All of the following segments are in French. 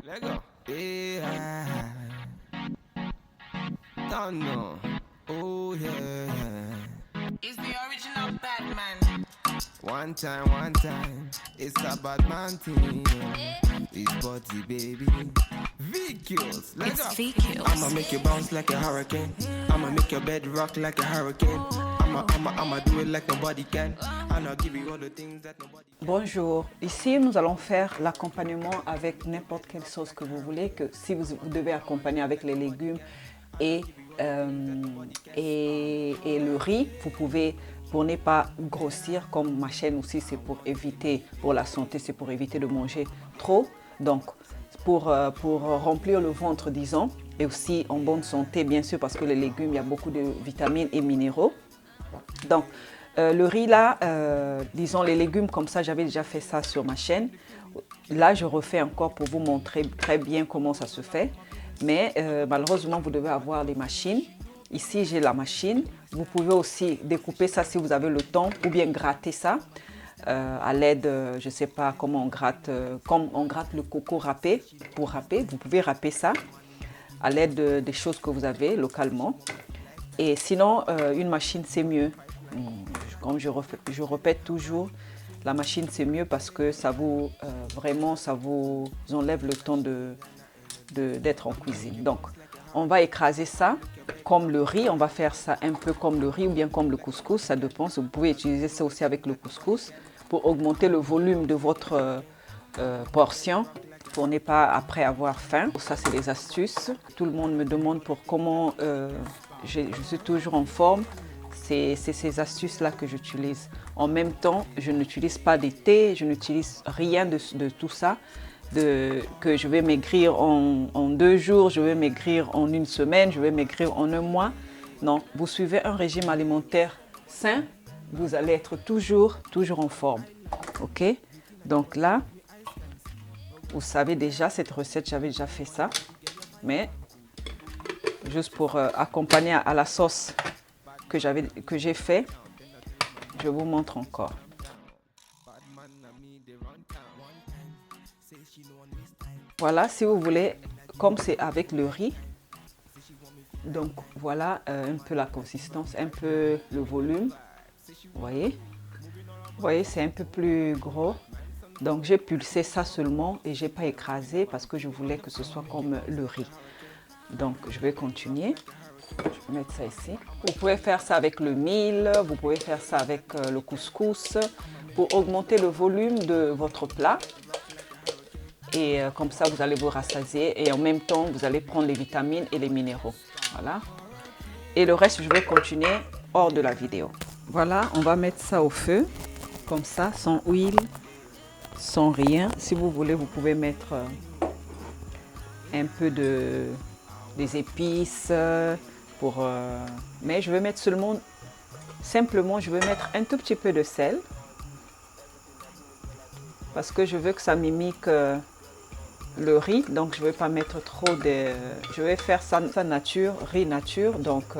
Let go. Yeah. Don't know. Oh yeah. It's the original Batman. One time. It's a bad man thing. It's body baby. VQs. Let's go. VQs. I'ma make you bounce like a hurricane. I'ma make your bed rock like a hurricane. I'ma do it like nobody can. And I'll give you all the things that nobody can. Bonjour, ici nous allons faire l'accompagnement avec n'importe quelle sauce que vous voulez, que si vous devez accompagner avec les légumes et le riz, vous pouvez, pour ne pas grossir, comme ma chaîne aussi c'est pour éviter, pour la santé, c'est pour éviter de manger trop, donc pour remplir le ventre disons, et aussi en bonne santé bien sûr parce que les légumes, il y a beaucoup de vitamines et minéraux. Donc, le riz là, disons les légumes comme ça, j'avais déjà fait ça sur ma chaîne. Là, je refais encore pour vous montrer très bien comment ça se fait. Mais malheureusement, vous devez avoir les machines. Ici, j'ai la machine. Vous pouvez aussi découper ça si vous avez le temps ou bien gratter ça à l'aide, je ne sais pas comment on gratte, comme on gratte le coco râpé. Pour râper, vous pouvez râper ça à l'aide des choses que vous avez localement. Et sinon, une machine, c'est mieux. Comme je répète toujours, la machine, c'est mieux parce que ça vous, vraiment, ça vous enlève le temps d'être en cuisine. Donc, on va écraser ça comme le riz. On va faire ça un peu comme le riz ou bien comme le couscous. Ça dépend. Vous pouvez utiliser ça aussi avec le couscous pour augmenter le volume de votre portion pour ne pas après avoir faim. Ça, c'est les astuces. Tout le monde me demande pour comment je suis toujours en forme. C'est ces astuces-là que j'utilise. En même temps, je n'utilise pas des thés, je n'utilise rien de tout ça. Que je vais maigrir en 2 jours, je vais maigrir en 1 semaine, je vais maigrir en 1 mois. Non, vous suivez un régime alimentaire sain, vous allez être toujours en forme. Ok? Donc là, vous savez déjà, cette recette, j'avais déjà fait ça. Mais juste pour accompagner à la sauce que j'ai fait, je vous montre encore. Voilà, si vous voulez, comme c'est avec le riz, donc voilà un peu la consistance, un peu le volume, vous voyez, c'est un peu plus gros. Donc j'ai pulsé ça seulement et j'ai pas écrasé parce que je voulais que ce soit comme le riz. Donc je vais continuer. Je vais mettre ça ici. Vous pouvez faire ça avec le mil, vous pouvez faire ça avec le couscous pour augmenter le volume de votre plat. Et comme ça, vous allez vous rassasier et en même temps, vous allez prendre les vitamines et les minéraux. Voilà. Et le reste, je vais continuer hors de la vidéo. Voilà, on va mettre ça au feu, comme ça, sans huile, sans rien. Si vous voulez, vous pouvez mettre un peu des épices. Mais je vais mettre simplement, je vais mettre un tout petit peu de sel parce que je veux que ça mimique le riz, donc je ne vais pas mettre trop je vais faire ça nature, riz nature, donc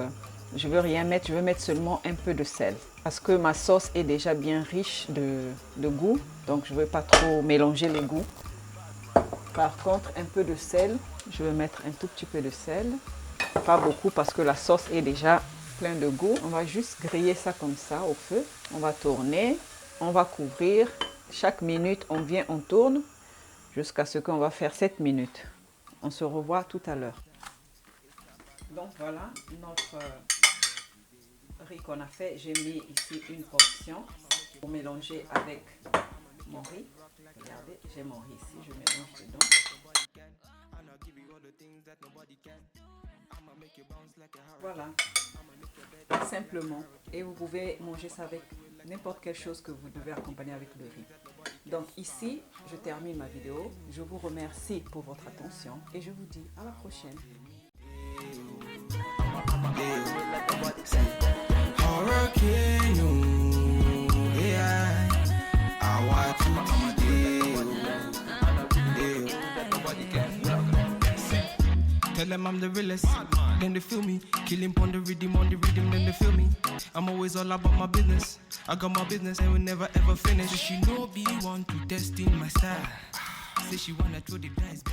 je ne veux rien mettre, je vais mettre seulement un peu de sel parce que ma sauce est déjà bien riche de goût, donc je ne vais pas trop mélanger les goûts. Par contre, un peu de sel, je vais mettre un tout petit peu de sel. Pas beaucoup parce que la sauce est déjà pleine de goût. On va juste griller ça comme ça au feu. On va tourner, on va couvrir. Chaque minute, on vient, on tourne jusqu'à ce qu'on va faire 7 minutes. On se revoit tout à l'heure. Donc voilà notre riz qu'on a fait. J'ai mis ici une portion pour mélanger avec mon riz. Regardez, j'ai mon riz ici, je mélange dedans. Voilà, simplement. Et vous pouvez manger ça avec n'importe quelle chose que vous devez accompagner avec le riz. Donc ici, je termine ma vidéo. Je vous remercie pour votre attention et je vous dis à la prochaine. Tell them I'm the realest, then they feel me. Killing on the rhythm, then they feel me. I'm always all about my business. I got my business and we never ever finish. So she know be one to test in my style. Say she wanna throw the dice.